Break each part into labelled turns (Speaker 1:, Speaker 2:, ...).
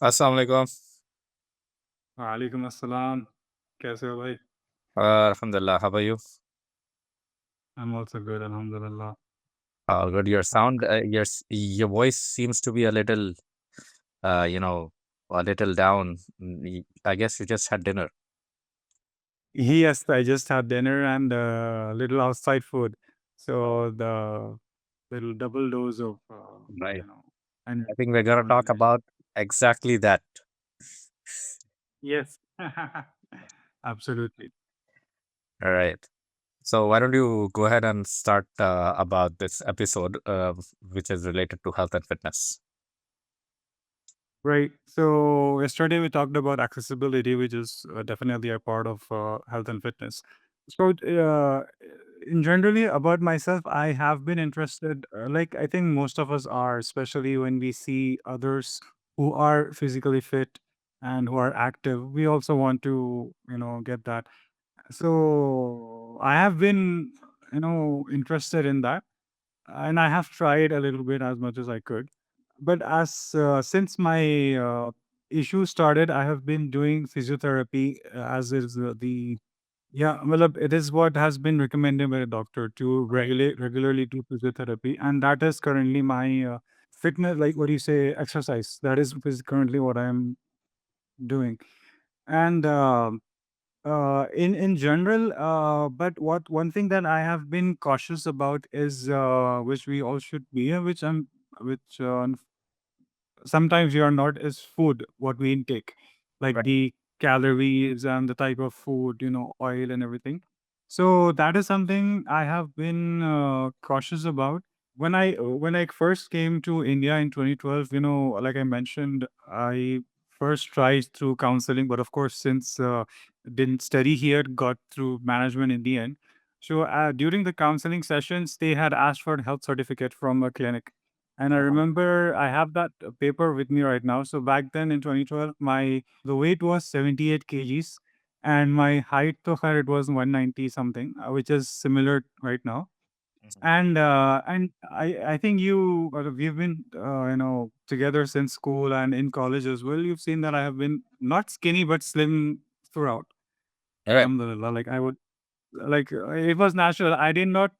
Speaker 1: अस्सलाम वालेकुम।
Speaker 2: वालेकुम अस्सलाम। कैसे हो भाई?
Speaker 1: Alhamdulillah. How about you?
Speaker 2: I'm also good, alhamdulillah.
Speaker 1: Good. Your voice seems to be a little, uh, you know, a little down. I guess you just had dinner,
Speaker 2: Yes, I just had dinner and a little outside food. So the little double dose of,
Speaker 1: right?
Speaker 2: you know, and
Speaker 1: I think we're gonna talk
Speaker 2: motivation.
Speaker 1: about exactly that.
Speaker 2: Yes, absolutely.
Speaker 1: All right. So why don't you go ahead and start about this episode, which is related to health and fitness.
Speaker 2: Right. So yesterday we talked about accessibility, which is definitely a part of health and fitness. So, in generally about myself, I have been interested, like I think most of us are, especially when we see others who are physically fit and who are active. We also want to, get that. So I have been, interested in that, and I have tried a little bit as much as I could. But as since my issue started, I have been doing physiotherapy as is the yeah, well, it is what has been recommended by a doctor to regularly do physiotherapy, and that is currently my fitness. Like what do you say, exercise? That is currently what I am doing, and in general, but what one thing that I have been cautious about is which we all should be, which sometimes you are not is food what we intake, like
Speaker 1: Right.
Speaker 2: the calories and the type of food, oil and everything. So that is something I have been cautious about. When I first came to India in 2012, like I mentioned, I first tried through counseling, but of course, since didn't study here, got through management in the end. So during the counseling sessions, they had asked for a health certificate from a clinic, and I
Speaker 1: Uh-huh.
Speaker 2: remember I have that paper with me right now. So back then in 2012, my the weight was 78 kgs, and my height to her it was 190 something, which is similar right now.
Speaker 1: Mhm.
Speaker 2: And I think we've been together since school and in college as well. You've seen that I have been not skinny but slim throughout.
Speaker 1: All right.
Speaker 2: Alhamdulillah. It was natural. I did not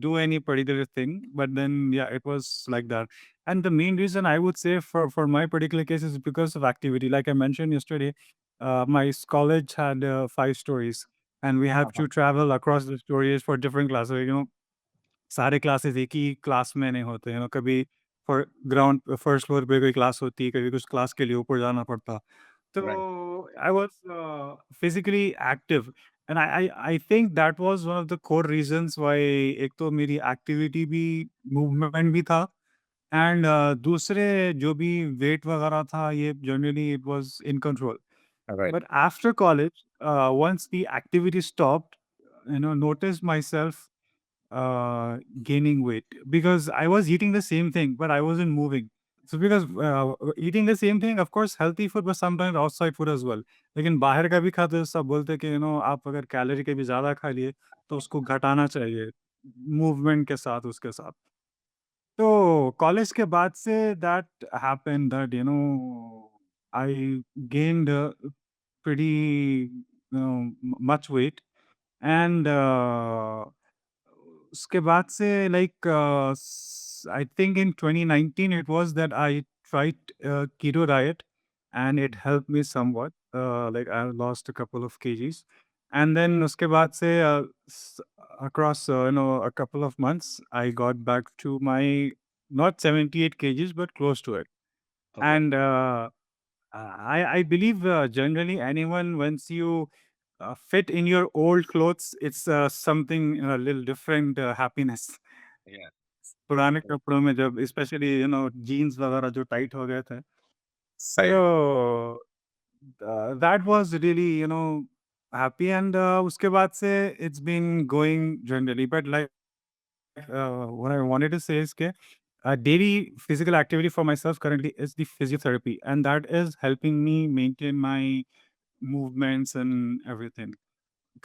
Speaker 2: do any particular thing, but then yeah, it was like that. And the main reason I would say for my particular case is because of activity. Like I mentioned yesterday, my college had 5 stories, and we have
Speaker 1: Uh-huh.
Speaker 2: to travel across the stories for different classes. सारे classes एक ही class में नहीं होते, कभी for ground first floor पे कोई class होती है, कभी कुछ क्लास के लिए ऊपर जाना पड़ता। तो
Speaker 1: Right.
Speaker 2: I was physically active, and I I think that was one of the core reasons why. एक तो मेरी एक्टिविटी भी, मूवमेंट भी था, एंड दूसरे जो भी वेट वगैरह था, ये generally it was in control.
Speaker 1: All right.
Speaker 2: But after college, once the activity stopped, noticed myself gaining weight because I was eating the same thing, but I wasn't moving. So because eating the same thing, of course, healthy food, but sometimes outside food as well. लेकिन बाहर का भी खाते हैं, सब बोलते हैं कि आप अगर कैलोरी के भी ज़्यादा खा लिए तो उसको घटाना चाहिए मूवमेंट के साथ, उसके साथ। तो कॉलेज के बाद say that happened that I gained pretty much weight, and उसके बाद से like I think in 2019 it was that I tried keto diet, and it helped me somewhat. Like I lost a couple of kgs, and then उसके बाद से across a couple of months I got back to my not 78 kgs but close to it.
Speaker 1: Okay.
Speaker 2: And I believe generally anyone, once you fit in your old clothes, it's something a little different happiness.
Speaker 1: Yeah.
Speaker 2: पुराने कपड़ों में जब specially jeans वगैरह जो tight हो गए थे,
Speaker 1: Right.
Speaker 2: so that was really happy, and उसके बाद से it's been going generally, but like what I wanted to say is that daily physical activity for myself currently is the physiotherapy, and that is helping me maintain my movements and everything.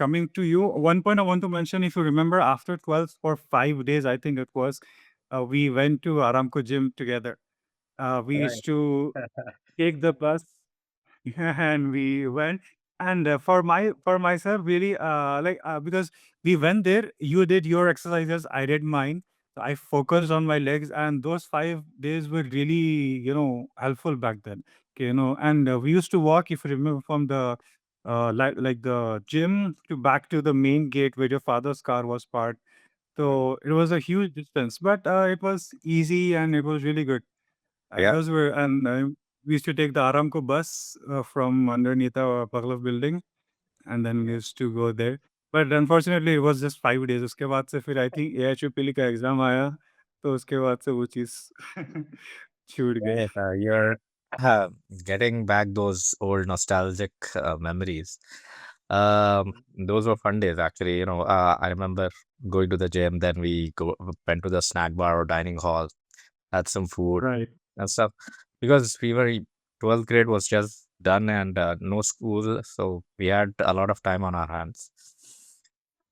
Speaker 2: Coming to you, one point I want to mention, if you remember, after 12 or 5 days, I think it was, we went to Aramco gym together. We
Speaker 1: Right.
Speaker 2: used to, take the bus. And we went. And for myself, really, because we went there, you did your exercises, I did mine. So I focused on my legs, and those 5 days were really, helpful back then. Okay, and we used to walk, if you remember, from the like the gym to back to the main gate where your father's car was parked. So it was a huge distance, but it was easy and it was really good.
Speaker 1: Yeah.
Speaker 2: Those were, and we used to take the Aramco bus from underneath our Pavlov building, and then we used to go there. But unfortunately, it was just 5 days. उसके बाद से फिर I think AHUPL का exam आया, तो उसके बाद से वो चीज़ छूट गई.
Speaker 1: Yeah, you're uh, getting back those old nostalgic memories. Those were fun days, actually. I remember going to the gym, then went to the snack bar or dining hall, had some food
Speaker 2: Right.
Speaker 1: and stuff. Because 12th grade was just done and no school, so we had a lot of time on our hands.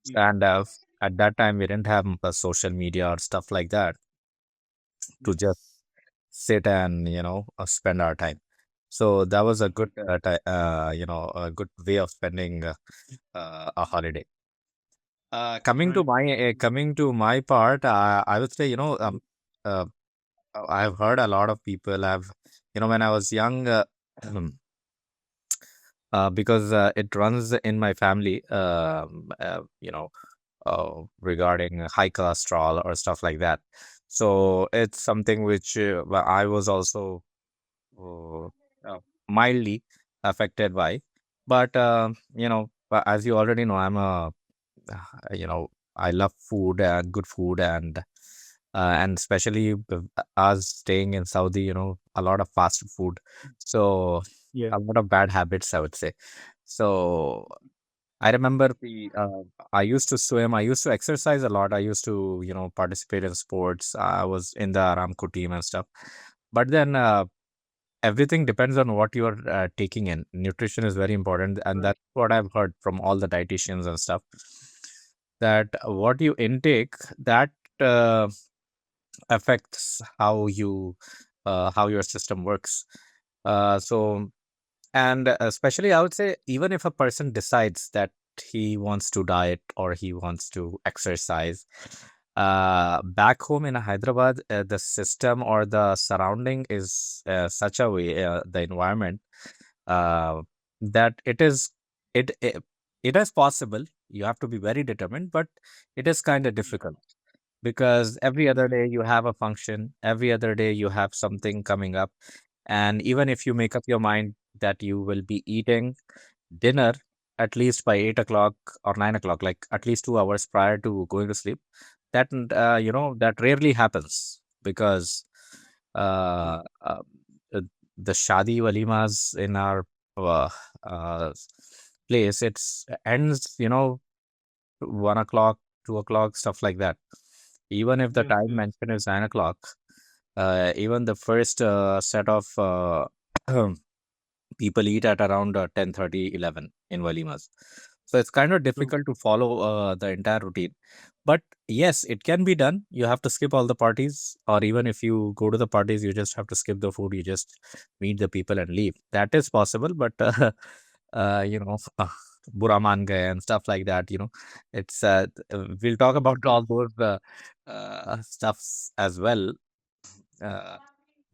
Speaker 2: Yes.
Speaker 1: And at that time, we didn't have social media or stuff like that to just
Speaker 2: Yes.
Speaker 1: sit and spend our time. So that was a good
Speaker 2: Right.
Speaker 1: a good way of spending a holiday. Coming to
Speaker 2: Right.
Speaker 1: my part, I would say, uh, I've heard a lot of people have, when I was young, because it runs in my family, regarding high cholesterol or stuff like that. So it's something which I was also uh, mildly affected by. But as you already know, I love food and good food, and especially us staying in Saudi, a lot of fast food. So
Speaker 2: Yeah.
Speaker 1: a lot of bad habits, I would say. So I remember I used to swim. I used to exercise a lot. I used to, participate in sports. I was in the Aramco team and stuff. But then everything depends on what you are taking in. Nutrition is very important, and
Speaker 2: Right.
Speaker 1: that's what I've heard from all the dietitians and stuff. That what you intake, that uh, affects how your system works. So and especially, I would say, even if a person decides that he wants to diet or he wants to exercise, back home in Hyderabad, the system or the surrounding is such a way, the environment, uh, that it it is possible. You have to be very determined, but it is kind of
Speaker 2: Yeah.
Speaker 1: difficult because every other
Speaker 2: Yes.
Speaker 1: day you have a function, every other day you have something coming up. And even if you make up your mind that you will be eating dinner at least by 8 o'clock or 9 o'clock, like at least 2 hours prior to going to sleep, that rarely happens because uh, uh, uh, the shadi walimas in our uh, uh, place, it's ends 1 o'clock, 2 o'clock, stuff like that. Even if the
Speaker 2: Yes.
Speaker 1: time
Speaker 2: Yes.
Speaker 1: mentioned is 9 o'clock, even the first set of people eat at around 10:30, 11 in walimas. So it's kind of
Speaker 2: True.
Speaker 1: difficult to follow the entire routine. But yes, it can be done. You have to skip all the parties, or even if you go to the parties, you just have to skip the food. You just meet the people and leave. That is possible, but uh, you know, Bura maan gaye and stuff like that. It's we'll talk about all those stuffs as well. Uh,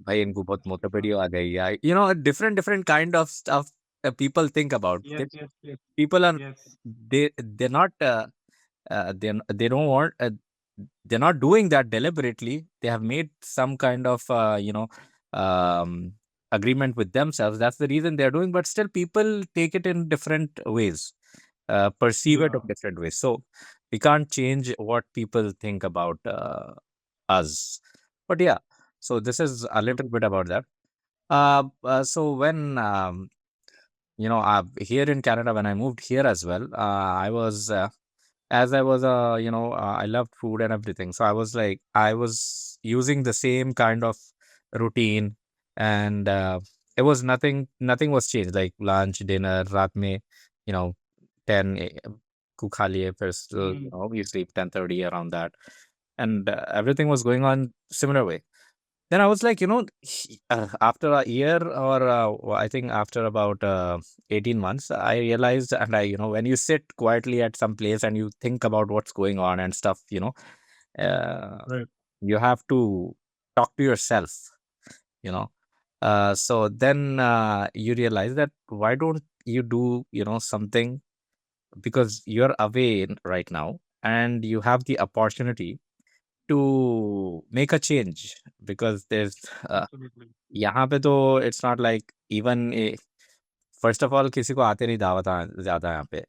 Speaker 1: भाई इनको बहुत मोटापड़ी आ गई है. Different different kind of stuff people think about.
Speaker 2: Yes. Yes. Yes.
Speaker 1: People are
Speaker 2: Yes.
Speaker 1: they're not they don't want they're not doing that deliberately. They have made some kind of um, agreement with themselves. That's the reason they're doing. But still, people take it in different ways, perceive it in
Speaker 2: Yeah.
Speaker 1: different ways. So we can't change what people think about us. But yeah, so this is a
Speaker 2: True.
Speaker 1: little bit about that. So when here in Canada, when I moved here as well, I was as I was I loved food and everything. So I was using the same kind of routine, and it was nothing was changed, like lunch, dinner, raat mein, you know 10 को खा लिए, फिर still,
Speaker 2: Mm.
Speaker 1: you sleep 10:30 around that, and everything was going on similar way. Then I was like, after a year, or I think after about 18 months, I realized, and when you sit quietly at some place and you think about what's going on and stuff, uh,
Speaker 2: Right.
Speaker 1: you have to talk to yourself, you know. So then you realize that why don't you do, something, because you're away right now and you have the opportunity to make a change, because there's
Speaker 2: Absolutely.
Speaker 1: यहाँ पे तो it's not like even first of all किसी को आते नहीं दावत ज़्यादा यहाँ पे।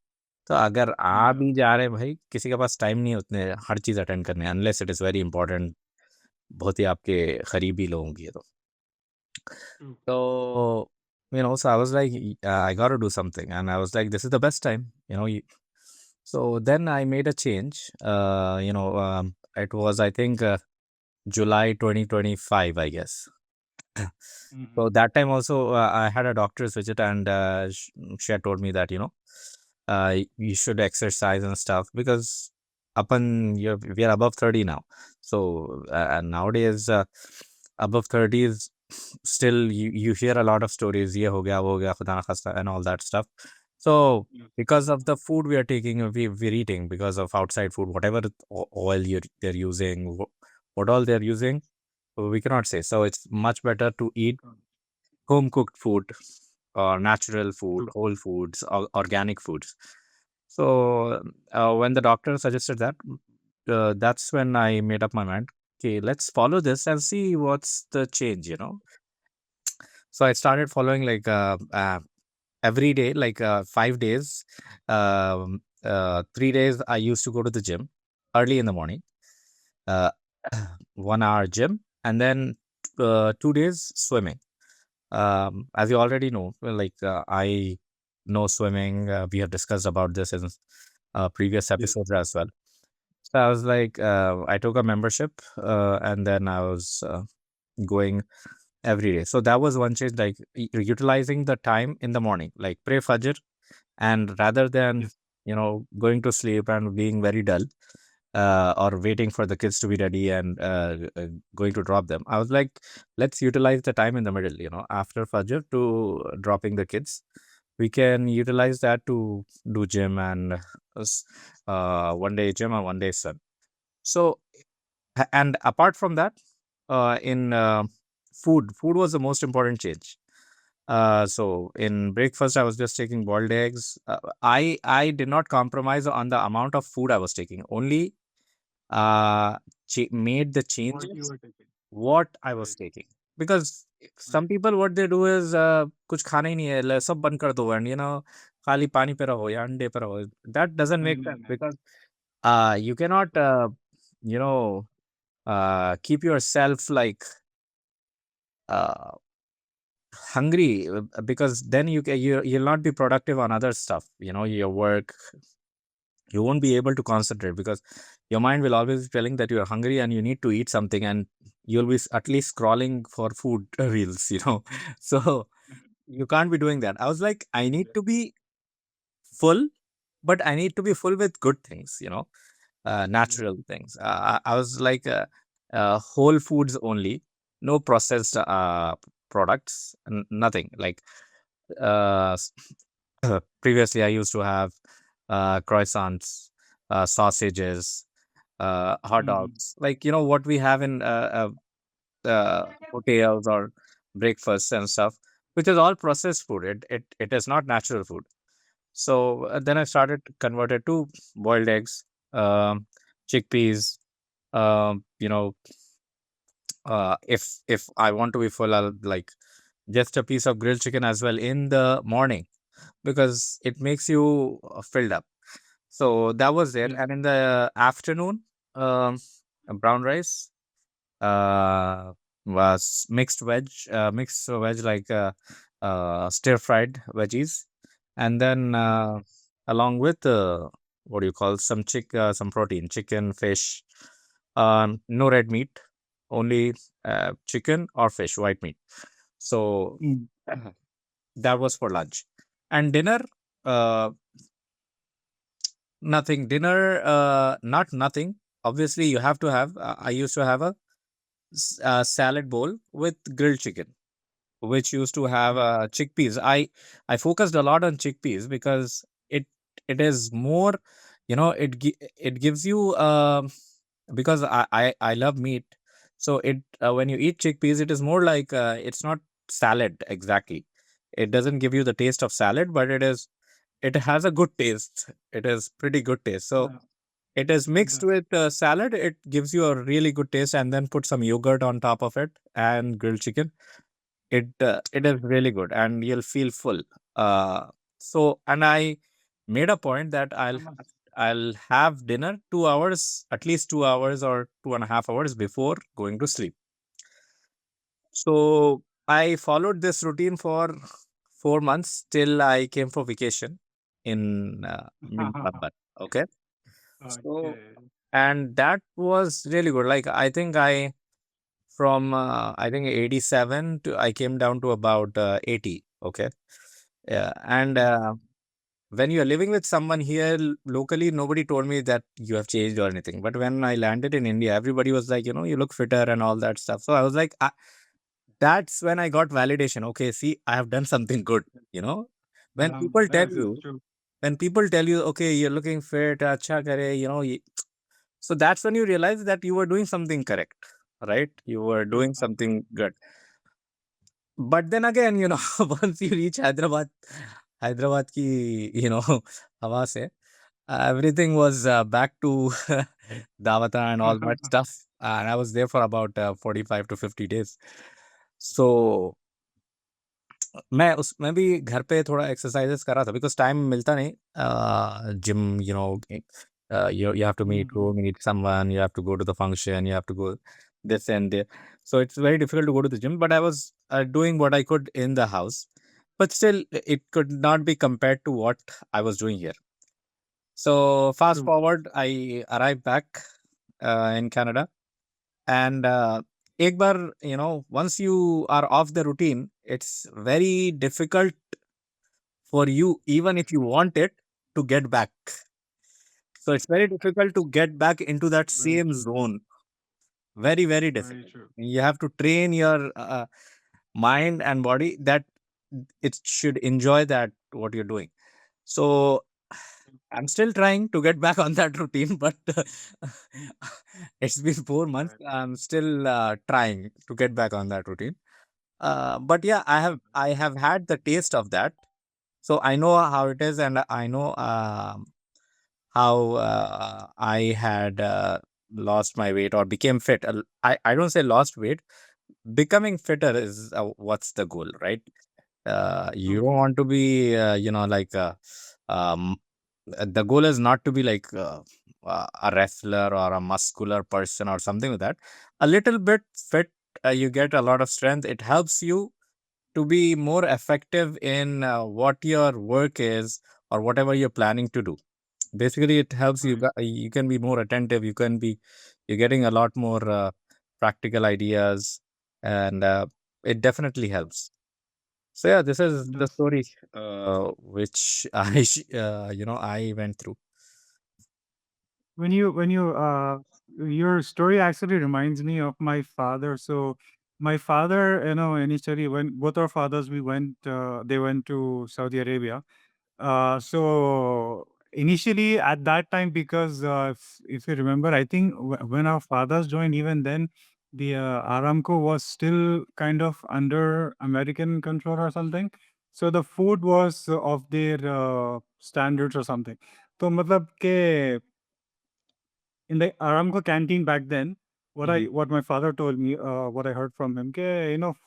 Speaker 1: तो अगर आ
Speaker 2: Yeah.
Speaker 1: भी जा रहे हैं भाई, किसी के पास टाइम नहीं है उतने हर चीज़ अटेंड करने, unless it is very important, बहुत ही आपके करीबी लोगों की है तो।
Speaker 2: True.
Speaker 1: So, so I was like, I got to do something. And I was like, this is the best time, So then I made a change. It was, I think, July 2025, I guess.
Speaker 2: Hmm.
Speaker 1: So that time also, I had a doctor's visit, and she had told me that, you should exercise and stuff, because we are above 30 now. So nowadays, above 30 is still, you hear a lot of stories, ye ho gaya, wo ho gaya, khuda na khasta, and all that stuff. So
Speaker 2: Yes.
Speaker 1: because of the food we are taking, we're eating, because of outside food, whatever oil they're using, what all they're using, we cannot say. So it's much better to eat home cooked food, or natural food,
Speaker 2: True.
Speaker 1: whole foods, or organic foods. So when the doctor suggested that, that's when I made up my mind. Okay, let's follow this and see what's the change. So I started following, like, every day, like 5 days. 3 days I used to go to the gym early in the morning. Uh, 1 hour gym, and then 2 days swimming. As you already know, well, like, I know swimming. We have discussed about this in previous
Speaker 2: Yes.
Speaker 1: episodes as well. So I was like, I took a membership, and then I was going every day. So that was one change, like utilizing the time in the morning, like pray Fajr, and rather than,
Speaker 2: Yes.
Speaker 1: going to sleep and being very dull, or waiting for the kids to be ready, and going to drop them. I was like, let's utilize the time in the middle, after Fajr to dropping the kids. We can utilize that to do gym, and one day gym and one day sun. So, and apart from that, in food was the most important change. So in breakfast, I was just taking boiled eggs. I did not compromise on the amount of food I was taking. Only made the
Speaker 2: What you
Speaker 1: changes
Speaker 2: were taking.
Speaker 1: what I was
Speaker 2: Right.
Speaker 1: taking, because
Speaker 2: Right.
Speaker 1: some people, what they do is, कुछ खाना ही नहीं है, सब बंद कर दो, and खाली पानी पे रहो या अंडे पे रहो. That doesn't
Speaker 2: नहीं
Speaker 1: make
Speaker 2: नहीं
Speaker 1: sense,
Speaker 2: नहीं.
Speaker 1: because you cannot you know keep yourself like uh, hungry, because then you'll not be productive on other stuff, your work. You won't be able to concentrate, because your mind will always be telling that you're hungry and you need to eat something, and you'll be at least scrolling for food reels. So you can't be doing that. I was like, I need
Speaker 2: Yeah.
Speaker 1: to be full, but I need to be full with good things,
Speaker 2: Yeah.
Speaker 1: natural things. I was like, whole foods only, no processed products, nothing like, uh, previously I used to have croissants, sausages, hot
Speaker 2: Hmm.
Speaker 1: dogs, like, what we have in hotels or breakfasts and stuff, which is all processed food. It is not natural food. So then I started converted to boiled eggs, chickpeas. You know, if I want to be full, I'll like just a piece of grilled chicken as well in the morning, because it makes you filled up. So that was there,
Speaker 2: Yes.
Speaker 1: and in the afternoon, um, brown rice, was mixed veg, like stir fried veggies, and then along with what do you call, some protein, chicken, fish, no red meat, only chicken or fish, white meat. So
Speaker 2: Mm.
Speaker 1: that was for lunch, and dinner. Uh, Nothing. Dinner, not nothing. Obviously, you have to have. I used to have a salad bowl with grilled chicken, which used to have
Speaker 2: Right.
Speaker 1: chickpeas. I focused a lot on chickpeas because it is more, it gives you because I love meat. So it when you eat chickpeas, it is more like it's not salad exactly. It doesn't give you the taste of salad, but it has a good taste. It is pretty good taste. So
Speaker 2: Yeah.
Speaker 1: it is
Speaker 2: It
Speaker 1: mixed
Speaker 2: does.
Speaker 1: with salad. It gives you a really good taste, and then put some yogurt on top of it and grilled chicken. It is really good, and you'll feel full. And I made a point that
Speaker 2: I must.
Speaker 1: I'll have dinner 2 hours, at least 2 hours or 2.5 hours before going to sleep. So I followed this routine for 4 months till I came for vacation in mid-November. Okay. So,
Speaker 2: Okay.
Speaker 1: and that was really good. Like, I think from I think 87 to I came down to about 80. Okay. Yeah. And
Speaker 2: Mm.
Speaker 1: when you're living with someone here locally, nobody told me that you have changed or anything. But when I landed in India, everybody was like, you look fitter and all that stuff. So I was like, that's when I got validation. Okay, see, I have done something good. You know, when people tell
Speaker 2: Yes, it's
Speaker 1: you,
Speaker 2: true.
Speaker 1: when people tell you, okay, you're looking fit, acha kare, so that's when you realize that you were doing something correct, right? You were
Speaker 2: True.
Speaker 1: doing something good. But then again, once you reach Hyderabad ki, hawa se, everything was back to Davata and all that stuff. And I was there for about 45 to 50 days. So मैं उसमें भी घर पे थोड़ा exercises कर रहा था because time मिलता नहीं gym you have to meet
Speaker 2: Mhm.
Speaker 1: go meet someone, you have to go to the function, you have to go this and there. So it's very difficult to go to the gym, but I was doing what I could in the house. But still, it could not be compared to what I was doing here. So fast
Speaker 2: True.
Speaker 1: forward, I arrived back in Canada, and एक बार, once you are off the routine, it's very difficult for you, even if you want it, to get back. So it's very difficult to get back into that
Speaker 2: Very
Speaker 1: same
Speaker 2: true.
Speaker 1: zone. Very, very
Speaker 2: Very
Speaker 1: difficult.
Speaker 2: true.
Speaker 1: You have to train your mind and body that it should enjoy that what you're doing. So I'm still trying to get back on that routine, but it's been 4 months.
Speaker 2: Right.
Speaker 1: I'm still trying to get back on that routine. But yeah, I have had the taste of that, so I know how it is, and I know how I had lost my weight or became fit. I don't say lost weight. Becoming fitter is what's the goal, right? You
Speaker 2: True.
Speaker 1: don't want to be, um, the goal is not to be like a wrestler or a muscular person or something like that. A little bit fit, you get a lot of strength. It helps you to be more effective in what your work is or whatever you're planning to do. Basically, it helps you.
Speaker 2: Right.
Speaker 1: You can be more attentive. You're getting a lot more practical ideas, and it definitely helps. So yeah, this is
Speaker 2: It
Speaker 1: the
Speaker 2: does.
Speaker 1: story which I went through.
Speaker 2: When you your story actually reminds me of my father. So my father, initially when both our fathers we went they went to Saudi Arabia. So initially at that time, because if you remember, I think when our fathers joined, even then the Aramco was still kind of under American control or something. So the food was of their standards or something. तो मतलब के in the Aramco canteen back then,
Speaker 1: Mhm.
Speaker 2: what my father told me, what I heard from him,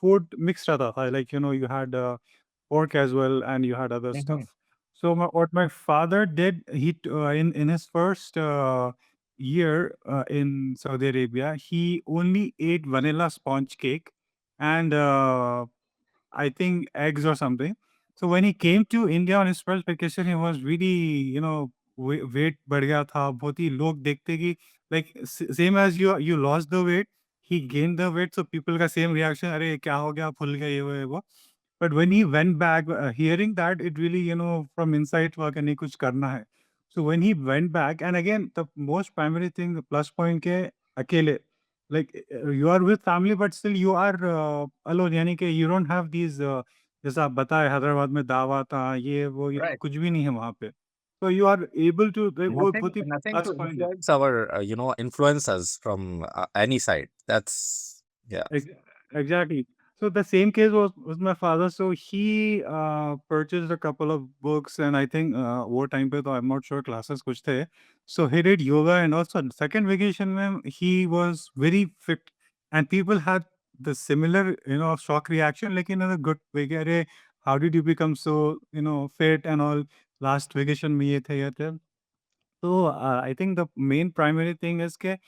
Speaker 2: food mixed रहता था. Like, you had pork as well, and you had other
Speaker 1: Mhm.
Speaker 2: stuff. So what my father did, in his first year in Saudi Arabia, he only ate vanilla sponge cake and I think eggs or something. So when he came to India on his first vacation, he was really, weight बढ़ गया था. बहुत ही लोग देखते कि like same as you lost the weight, he gained the weight. So people का same reaction, अरे क्या हो गया, फुल गया ये वो. But when he went back, hearing that, it really, from inside हुआ कि नहीं कुछ करना है. So when he went back, and again, the most primary thing, the plus point के अकेले. like you are with family but still you are alone, यानी कि you don't have these जैसा आप बताए हैदराबाद में दावा था ये वो ये
Speaker 1: Right.
Speaker 2: कुछ भी नहीं है वहाँ पे, so you are able to वो
Speaker 1: Nothing,
Speaker 2: बहुत ही
Speaker 1: nothing
Speaker 2: प्लस
Speaker 1: to
Speaker 2: पॉइंट है।
Speaker 1: influence our, influence us from any side. That's, yeah.
Speaker 2: Ex- Exactly. So the same case was my father. So he purchased a couple of books, and I think वो time पे तो I'm not sure classes कुछ थे. So he did yoga, and also second vacation में he was very fit, and people had the similar shock reaction, लेकिन in a good way कि अरे how did you become so fit and all, last vacation में ये थे। So I think the main primary thing is that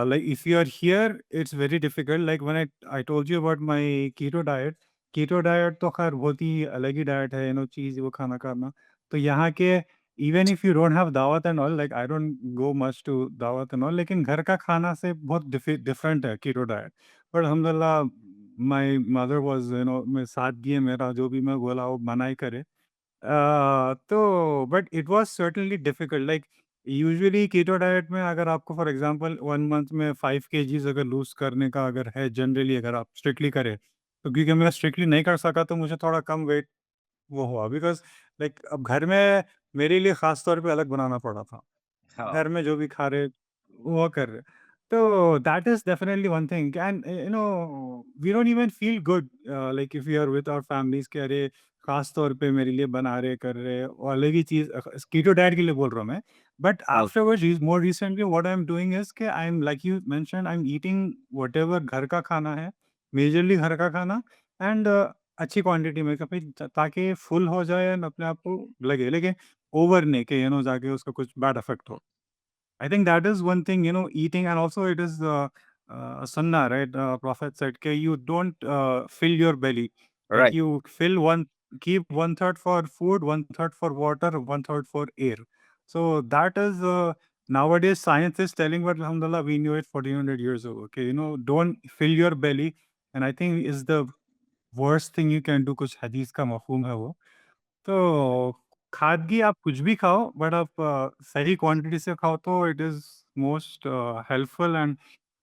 Speaker 2: like if you are here, it's very difficult. Like when I told you about my keto diet तो खैर बहुत ही अलग ही diet है, चीज़ वो खाना करना। तो यहाँ के even if you don't have दावत and all, like I don't go much to दावत and all, लेकिन घर का खाना से बहुत different है keto diet। But alhamdulillah, my mother was मैं साथ दिए मेरा जो भी मैं बोला वो मना ही करे। तो but it was certainly difficult like usually keto diet में अगर आपको फॉर एग्जांपल 1 मंथ में 5 केजीज़ अगर लूज़ करने का अगर है जनरली अगर आप स्ट्रिक्टली करें, तो क्योंकि मैं स्ट्रिक्टली नहीं कर सका तो मुझे थोड़ा कम वेट वो हुआ बिकॉज़ लाइक अब घर में मेरे लिए ख़ास तौर पे अलग बनाना पड़ा था।
Speaker 1: Oh,
Speaker 2: घर में जो भी खा रहे, वो कर रहे। तो that is definitely one thing and we don't even feel good like if you are with our families कि अरे ख़ास तौर पे मेरे लिए बना रहे, कर रहे और अलग ही चीज़ कीटो डाइट के लिए बोल रहा हूँ मैं। But
Speaker 1: okay.
Speaker 2: Afterwards more recently what I am doing is कि I am like you mentioned I am eating whatever घर का खाना है, मेजरली घर का खाना एंड अच्छी क्वांटिटी में कभी ताकि फुल हो जाए एंड अपने आप को लगे। लेकिन ओवर नहीं कि जाके उसका कुछ बैड इफेक्ट हो। I think that is one thing, eating, and also it is sunnah, right? Prophet said, "Okay, you don't fill your belly. Like
Speaker 1: Right.
Speaker 2: you fill keep one third for food, one third for water, one third for air." So that is nowadays science is telling, but alhamdulillah, we knew it 1400 years ago. Okay, don't fill your belly, and I think is the worst thing you can do. कुछ hadith का मफहूम है वो। तो खादगी आप कुछ भी खाओ but आप सही क्वांटिटी से खाओ तो it is most helpful and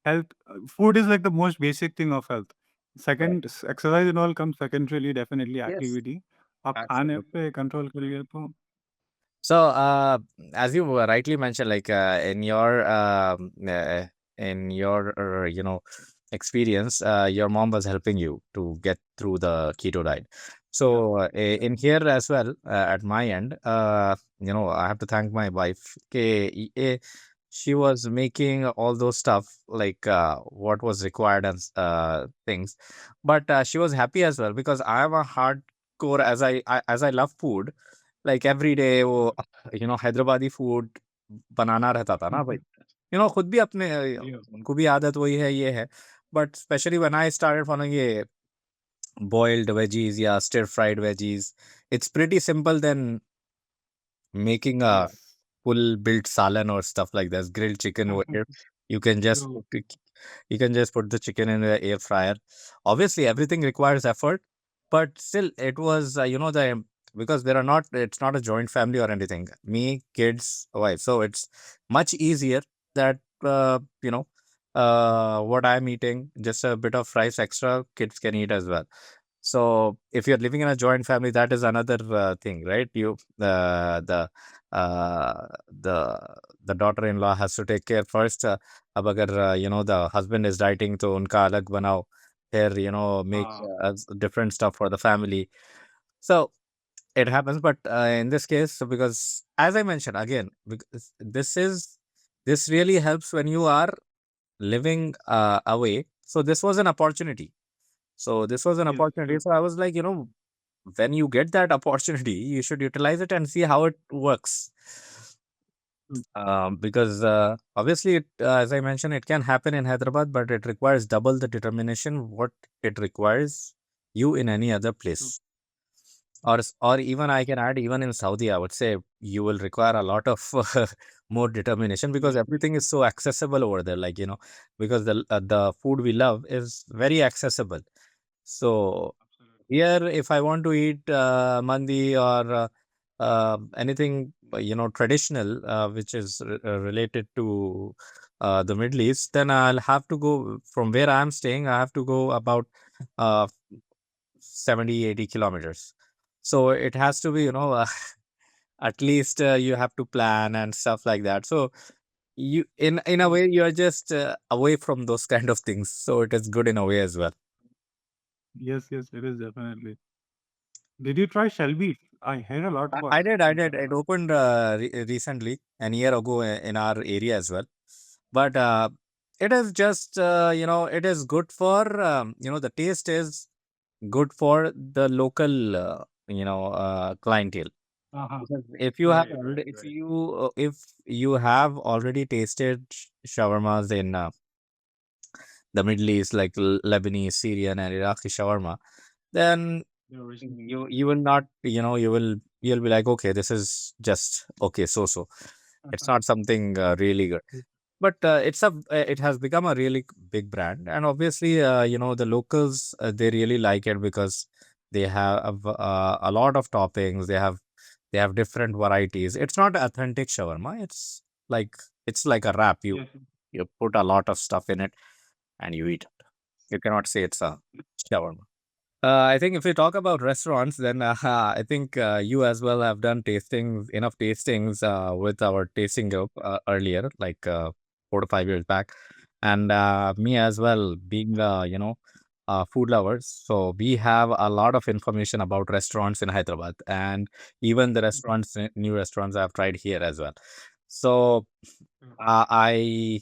Speaker 2: health food is like the most basic thing of health.
Speaker 1: Right.
Speaker 2: Second exercise and all come secondarily definitely
Speaker 1: Yes,
Speaker 2: activity. आप खाने
Speaker 1: absolutely.
Speaker 2: पे कंट्रोल करिए तो
Speaker 1: So, as you rightly mentioned, like in your experience, your mom was helping you to get through the keto diet.
Speaker 2: या
Speaker 1: So, in here as well, at my end, I have to thank my wife. She was making all those stuff like what was required and things, but she was happy as well because I am a hardcore as I love food. Like every day वो Hyderabadi food बनाना रहता था ना भाई, खुद भी अपने उनको भी आदत वही है ये है, but specially when I started following ये बॉइल्ड वेजीज या stir fried veggies, it's pretty simple then making a
Speaker 2: yes
Speaker 1: full built salan or stuff like that, grilled chicken over here. You can just
Speaker 2: true
Speaker 1: you can just put the chicken in the air fryer. Obviously, everything requires effort, but still, it was because there are not it's not a joint family or anything. Me, kids, wife, so it's much easier that what I'm eating, just a bit of rice extra, kids can eat as well. So if you're living in a joint family, that is another thing, right? The daughter-in-law has to take care first. अब अगर the husband is dieting, तो उनका अलग बनाओ. Here, make
Speaker 2: हाँ
Speaker 1: different stuff for the family. So it happens, but in this case, so because as I mentioned again, because this really helps when you are living away. So this was an opportunity. So this was an
Speaker 2: yes
Speaker 1: opportunity. So I was like, when you get that opportunity, you should utilize it and see how it works. Because obviously, as I mentioned, it can happen in Hyderabad, but it requires double the determination what it requires you in any other place. Or even I can add, even in Saudi, I would say you will require a lot of more determination because everything is so accessible over there. Like because the food we love is very accessible. So here, if I want to eat mandi or anything, traditional, which is related to the Middle East, then I'll have to go from where I'm staying. I have to go about uh, 70-80 kilometers. So it has to be, at least you have to plan and stuff like that. So you, in a
Speaker 2: Mm.
Speaker 1: way, you are just away from those kind of things. So it is good in a way as well.
Speaker 2: Yes, yes, it is definitely. Did you try shell beef? I heard a lot about
Speaker 1: I
Speaker 2: it
Speaker 1: did, I
Speaker 2: in
Speaker 1: did. It
Speaker 2: Shawarma.
Speaker 1: opened recently, a year ago, in our area as well. But it is just, it is good for, the taste is good for the local, clientele.
Speaker 2: Uh-huh.
Speaker 1: Because if you have
Speaker 2: Right,
Speaker 1: already,
Speaker 2: right, right.
Speaker 1: if you have already tasted shawarmas in the Middle East, like Lebanese, Syrian, and Iraqi shawarma, then
Speaker 2: The original.
Speaker 1: you will not, you'll be like, okay, this is just okay, so it's
Speaker 2: Uh-huh.
Speaker 1: not something really good. But it has become a really big brand, and obviously, the locals, they really like it because they have a lot of toppings. They have different varieties. It's not authentic shawarma. It's like a wrap. you
Speaker 2: Yes.
Speaker 1: you put a lot of stuff in it and you eat it. You cannot say it's a shawarma. I think if we talk about restaurants, then I think you as well have done enough tastings with our tasting group earlier, like 4 to 5 years back, and me as well, being food lovers. So we have a lot of information about restaurants in Hyderabad, and even the new restaurants I've tried here as well. So
Speaker 2: Mm.
Speaker 1: uh, I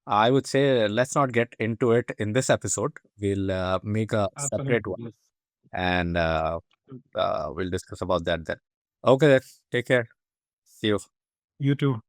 Speaker 1: I would say let's not get into it in this episode. We'll make a separate
Speaker 2: Absolutely.
Speaker 1: one,
Speaker 2: Yes.
Speaker 1: and we'll discuss about that then. Okay, then. Take care. See you.
Speaker 2: You too.